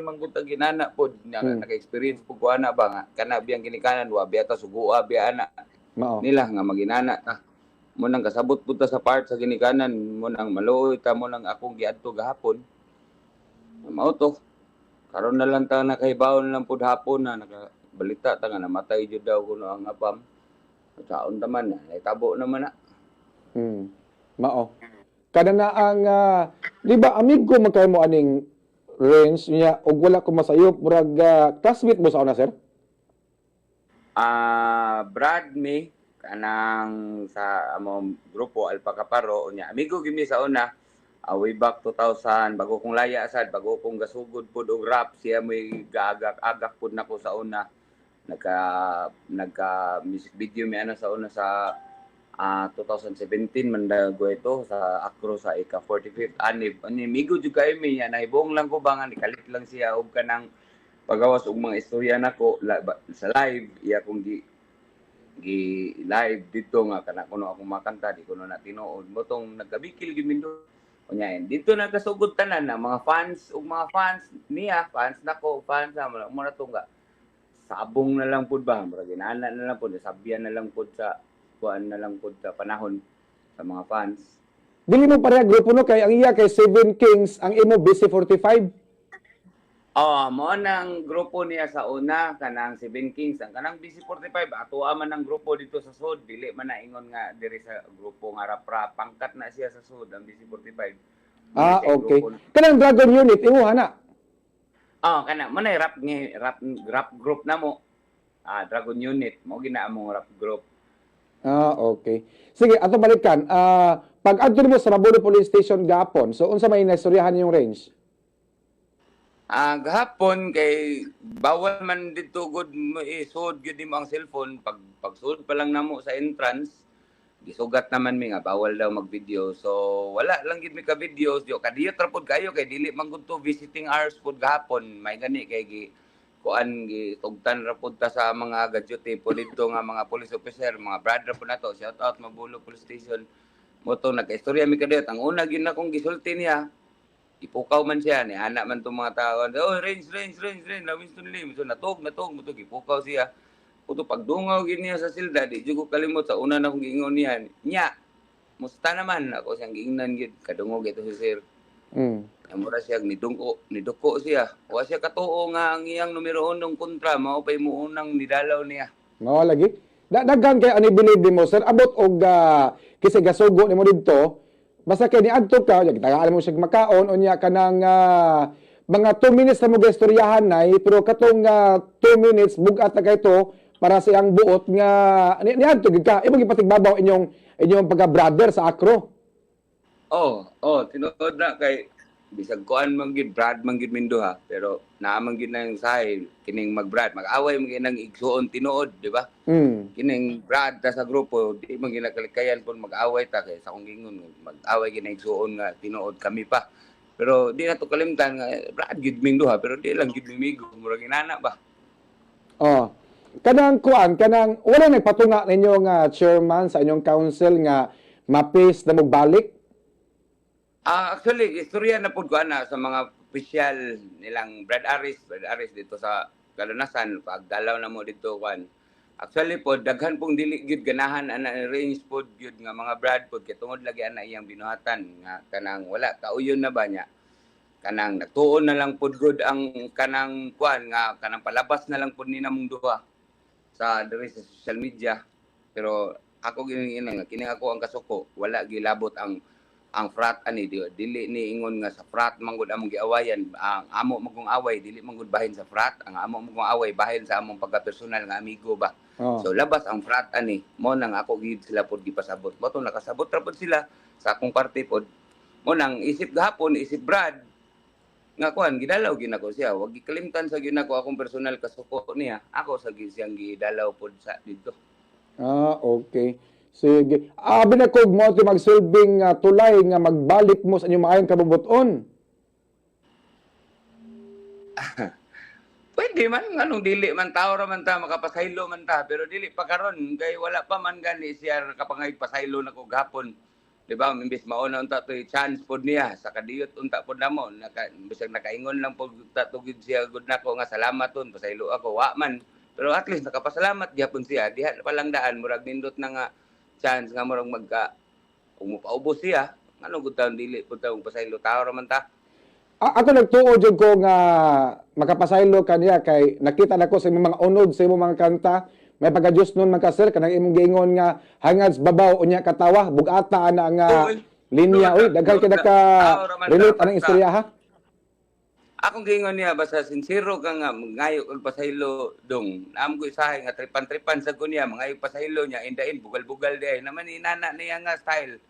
man gud ginana pod naka-experience pud ko ana ba nga kana biyang ginikanan wa biya ta suguha biya ana nila nga maginana ta mo nang kasabot pud ta sa part sa ginikanan mo nang maluoy ta mo nang akong giadto gahapon mao to karon na lang ta nakahibawon lang pud hapon na nakabalita ta nga namatay jud daw kuno ang apam saon ta man tabo naman na mao kada na ang di ba amigo man kay mo aning range niya og wala ko masayop murag classmate mo sa una sir Brad me kanang sa among grupo Alpha Kaparo nya amigo gimi sa una way back 2000 bago kong laya sad bago kong gasugod pud og rap siya may gaagak pud nako sa una nagka music video mi ana sa una sa 2017 man dago ito sa Acro sa ika 45th anib ani migo jud kay mi ya nahibong lang ko bangan ikalit lang siya og kanang pagawas og mga istorya nako sa live iya kong gi live dito nga kana kuno akong makanta di kuno na tinuod mo tong nagkabikil gimindo unya dito nakasugod tanan na mga fans ug mga fans niya fans nako fans mo na to nga sabong na lang pud ba murag inana na lang pud sabihan na lang pud sa kuan na lang pud sa panahon sa mga fans. Dili mo pareha grupo no kay ang iya kay Seven Kings, ang imo BC45. Mo nang grupo niya sa una kanang Seven Kings, ang kanang BC45 ato man ang grupo dito sa sud, dili man na ingon nga diri sa grupo nga rap pangkat na siya sa sud ang BC45. Okay. Kanang Dragon Unit imo ana. Kana mo na rap group na mo. Dragon Unit mo ginaamong rap group. Okay. Sige, ato balikan. Pag adto mo sa Mabulo Police Station gahapon, so unsa may naistoryahan yung range? Gahapon kay bawal man dito good isod gyud mo ang cellphone pag sud pa lang namo sa entrance gisugat naman mi nga bawal daw mag-video. So wala lang gid mi ka videos yo kadiyo tra pod kayo kay dili man gud to visiting hours pod gahapon may gani kay kuan gitugtan ra pud ta sa mga gadgete po dito nga mga police officer mga brother po nato shout out Mabulo Police Station mo to nagka-istorya mi kadiyot ang una gyud na kong gisulti niya ipukaw man siya ni anak man tong mga tao range na Winston Lim so natog mo to gipukaw siya kuto pagdungaw gyud niya sa silda di jud ko kalimot sa una na kong giingon niya nya musta naman ako siyang giingnan gyud kadungog ito si sir Amura siya niduko siya. Wa siya katuo nga ang iyang numero 1 ng kontra mao pay mo unang nidalaw niya. Mao lagi. Daghan kay ani believe mo sir abot og kasi gasugo nimo didto. Basta kay niadto ka, tagaan mo siya makaon unya kanang mga 2 minutes na mo gastoryahan nay pero katong 2 minutes bugat na kay to para sa iyang buot nga niadto gid ka. Imo gipatigbabaw inyong pagka-brother sa Acro. Tinuod na kay bisag kuan man gid Brad man gid minduha pero naamang gid na yung sahay kining mag-Brad mag-away man gid nang igsuon tinuod di ba kining Brad ta sa grupo di man gid nakalikayan pud mag-away ta kay sa akong gingon mag-away gid na igsuon nga tinuod kami pa pero di na to kalimtan nga Brad gid minduha pero di lang gid mimigo murag inana ba kanang kuan kanang wala nagpatunga ninyo nga chairman sa inyong council nga mapis na magbalik. Actually, istorya na po ko sa mga official nilang Brad Aris dito sa Kalunasan, pagdalaw na mo dito kan. Actually po, daghan pong dili gyud ganahan ana range po gyud nga mga Brad po kay tungod lagi ana iyang binuhatan nga kanang wala kauyon na ba niya. Kanang nagtuon na lang po good ang kanang kuan nga kanang palabas na lang po ni namong duha sa diri sa social media. Pero ako giningon nga kini ako ang kasuko, wala gilabot ang frat ani dili ni ingon nga sa frat manggod among giawayan ang amo magong away dili manggod bahin sa frat ang amo magong away bahin sa among pagka-personal nga amigo ba so labas ang frat ani mo nang ako gid sila pod gipasabot mo to nakasabot ra pod sila sa akong parte pod mo nang isip gahapon isip Brad nga kuan gidalaw gid nako siya wag gikalimtan sa gyud nako akong personal kasuko niya ako sa gid siyang gidalaw pod sa dito okay. Sige. Binakog mo ito magsilbing tulay nga magbalik mo sa inyong maayong kabubuton. Pwede man, anong dili man tao raman ta, makapasaylo man ta, pero dili pa karon kay wala pa man gani siya kapangay pasaylo na ko gapon. Di ba? Imbis mauna unta to chance pod niya sa kadiyot unta pod namo bisag nakaingon lang pod ta tugid siya gud nako nga salamat ton pasaylo ako wa man. Pero at least nakapasalamat gyapon siya. Diha palang daan murag nindot na nga chance nga murag magka kung mopaubos siya ano gud taon dili pud taong pasaylo tao ra man ta. Ako nagtuo jud ko nga makapasaylo kaniya kay nakita nako sa imong mga unod sa imong mga kanta may pagka-Diyos nun man ka sir kanang imong giingon nga hangad babaw unya katawa bugata ana nga linya oy daghan kay naka relate anang istorya ha. Akong giingon niya basta sincero ka nga ngayo og pasaylo dong. Naam ko isahay nga tripan-tripan sa kunya mangayo pasaylo niya indain bugal-bugal di naman inana niya nga style.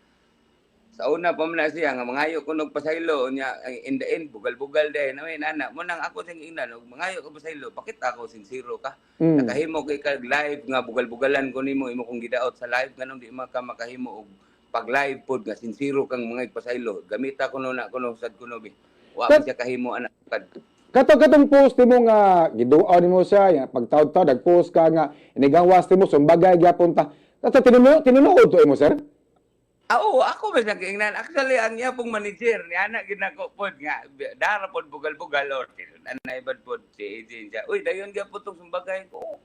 Sa una pa man siya nga mangayo ko og pasaylo niya indain bugal-bugal di naman inana mo nang ako sing ina og mangayo ko pasaylo pakita ako sincero ka. Nakahimo kay kag live nga bugal-bugalan ko nimo imo kong gidaot sa live nganong di ka makahimo og pag live pod nga sincero kang mga pasaylo gamita ko na kuno sad kuno bi. Wa man siya kahimo anak kad. Katong post mo nga giduaw nimo siya ya pagtaud-taud nag-post ka nga inigawas nimo sumbagay gyapon ta. Kato tinunood to imo sir? Oo, ako ba siya kaingnan. Actually, ang iya pong manager, niya na ginako pod nga, dara pod bugal-bugal or anay bad pod si agent siya. Uy, dayon ka po itong sumbagay ko.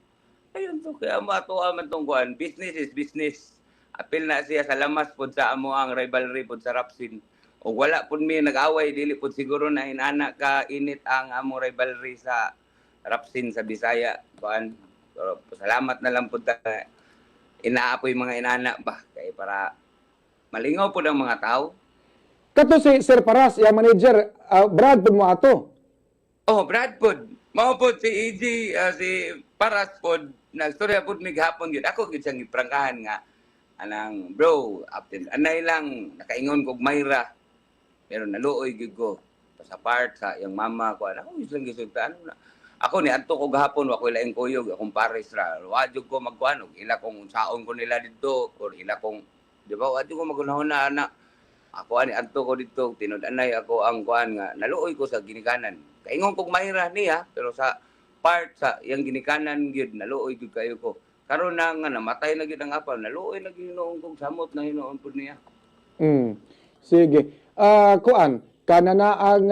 Ayun to, kaya matuwa man itong kuhan. Business is business. Apil na siya sa lamas pod sa amo ang rivalry pod sa Rapsin. O wala pod mi nag-away, dili pod siguro na inana ka init ang amo rivalry sa Rapsin sa Bisaya. Kuhan, pero salamat na lang pod ta. Inaapoy mga inana ba? Kaya para malingaw po ng mga tao. Kato si Sir Paras, yung manager, Brad po mo ato. Oh, Brad po. Mao po si EG, si Paras po, nagstorya po mig hapon yun. Ako gid siyang iprangkahan nga, anang bro, aptin, anay lang, nakaingon kog Mayra, pero naluoy gid ko. Sa part sa yung mama ko, ako isang gisulta, ano na. Ako ni adto ko gahapon wa ko laing kuyog akong pares ra. Wa jud ko magkuan og ila kong saon ko nila didto or ila kong di ba? Adi ko magunahon na anak. Ako ani adto ko dito, tinud-anay ako ang kuan nga naluoy ko sa ginikanan. Kaingon kog Mayra niya, pero sa part sa yang ginikanan gyud naluoy gyud kayo ko. Karon na nga namatay na gyud ang apal, naluoy na gyud noong kog samot na hinuon pud niya. Sige. Kuan, kanana ang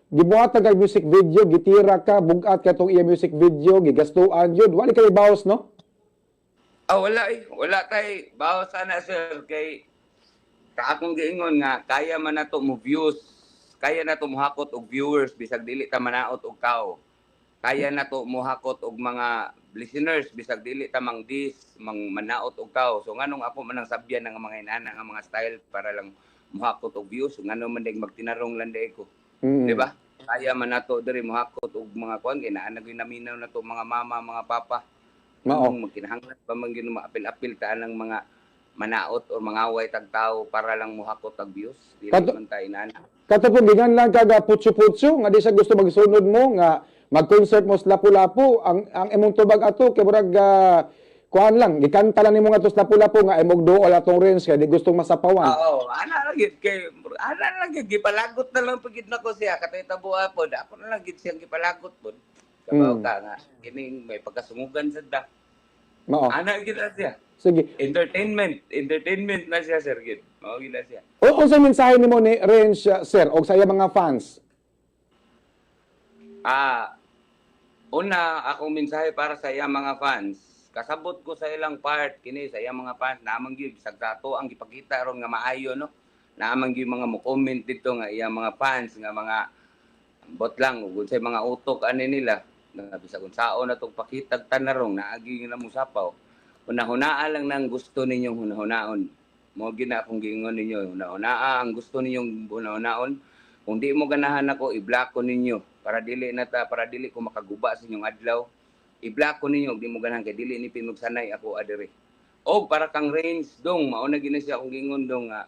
gibuhatan kay music video, gitira ka, bugat ka tong iya music video, gigastuan yun. Wali kay bawas, no? Wala eh. Wala kay bawas sana sir kay akong giingon nga kaya man nato mo views, kaya nato mo hakot og viewers bisag dili ta manaot og kao. Kaya nato mo hakot og mga listeners bisag dili ta mang manaot og kao. So nganong ako man ang sabyan ng mga inana nga mga style para lang mo hakot og views, ngano man dig magtinarong lang day ko. Di ba? Kaya man nato diri mo hakot og mga kuan kay naa naminaw na to mga mama, mga papa. Mao. Magkinahanglan pa man gyud maapil-apil ta ng mga manaot o mga away tagtao para lang muhakot og views. Dili man ta inana. Kato po gingan lang kaga putso-putso nga di sa gusto magsunod mo nga mag-concert mo sa Lapu-Lapu ang imong tubag ato kay murag kuan lang gikanta lang nimo nga to sa Lapu-Lapu nga imong duol atong range kay di gustong masapawan. Oo, ana lang gid gipalagot na lang pagid nako siya katay tabuha pod. Ako na lang gid siyang gipalagot pod. Kabaw ka nga kining may pagkasungugan sa da. Mao. Ana gid siya. Sige. Entertainment na siya sir gid. Mao gid siya. Unsa mensahe nimo ni Range sir og sa iya mga fans? Una akong mensahe para sa iya mga fans. Kasabot ko sa ilang part kini sa iya mga fans naamang gyud bisag dato ang gipakita ron nga maayo no. Naamang gyud mga mo comment dito nga iya mga fans nga mga bot lang ug sa mga utok ani nila nga bisag unsaon na tong pakitag tanarong naagi na mo sapaw. Hunahunaa lang nang gusto ninyong hunahunaon. Mo gina akong giingon ninyo hunahunaa ang gusto ninyong hunahunaon. Kung di mo ganahan ako i-block ko ninyo para dili ko makaguba sa inyong adlaw. I-block ko ninyo, di mo ganahan kay dili ni pinugsanay ako adiri. O para kang Range dong, mauna gina siya akong gingon dong nga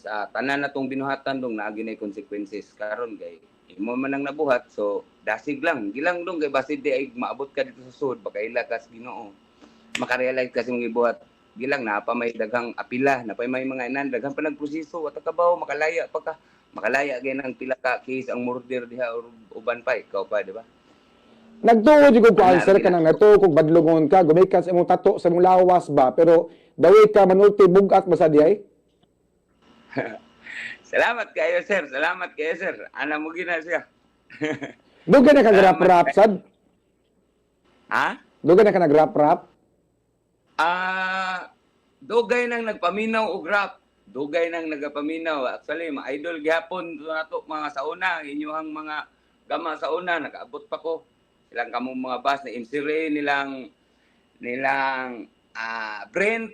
sa tanan natong binuhatan dong naagi na consequences karon kay imo man ang nabuhat so dasig lang gilang dong kay basid di ay maabot ka dito sa sud pakaila kas Ginoo makarealize kasi mong ibuhat gilang na pa may daghang apila na pa may mga inan daghang pa nagproseso at kabaw makalaya gyud ang pila ka case ang murder diha or uban pa ikaw pa di ba? Nagtuo jud ko Ana answer ra ka nang nagtuo kog badlongon ka, gumikan sa imong tato sa imong lawas ba, pero daway ka manulti bugat ba sa diay? Salamat kayo, sir. Salamat kayo, sir. Ana mo gina siya. Dugay na ka Salamat rap-rap kayo. sad. Ha? Dugay na ka nag-rap-rap. Dugay nang nagpaminaw og rap. Dugay nang nagapaminaw. Actually, mga idol gyapon nato mga sa una, inyong mga gama sa una nakaabot pa ko. Silang kamong mga bus na MC Ray nilang Brent.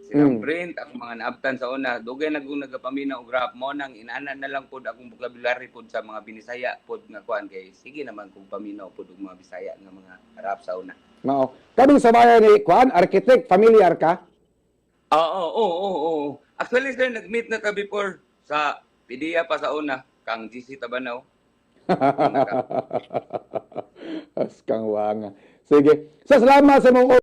Silang Brent, ako mga naabtan sa una. Dugay na kung nagapaminaw og rap mo nang inana na lang pod akong vocabulary pod sa mga Binisaya pod nga kuan kay sige naman kung paminaw pod og mga Bisaya nga mga rap sa una. Mao. Kaming sa bayan ni kuan, architect, familiar ka? Oo. Actually, sir, nag-meet na ka before sa PDEA pa sa una, kang GC Tabanaw. As kang wanga. Sige. Sa salamat sa mong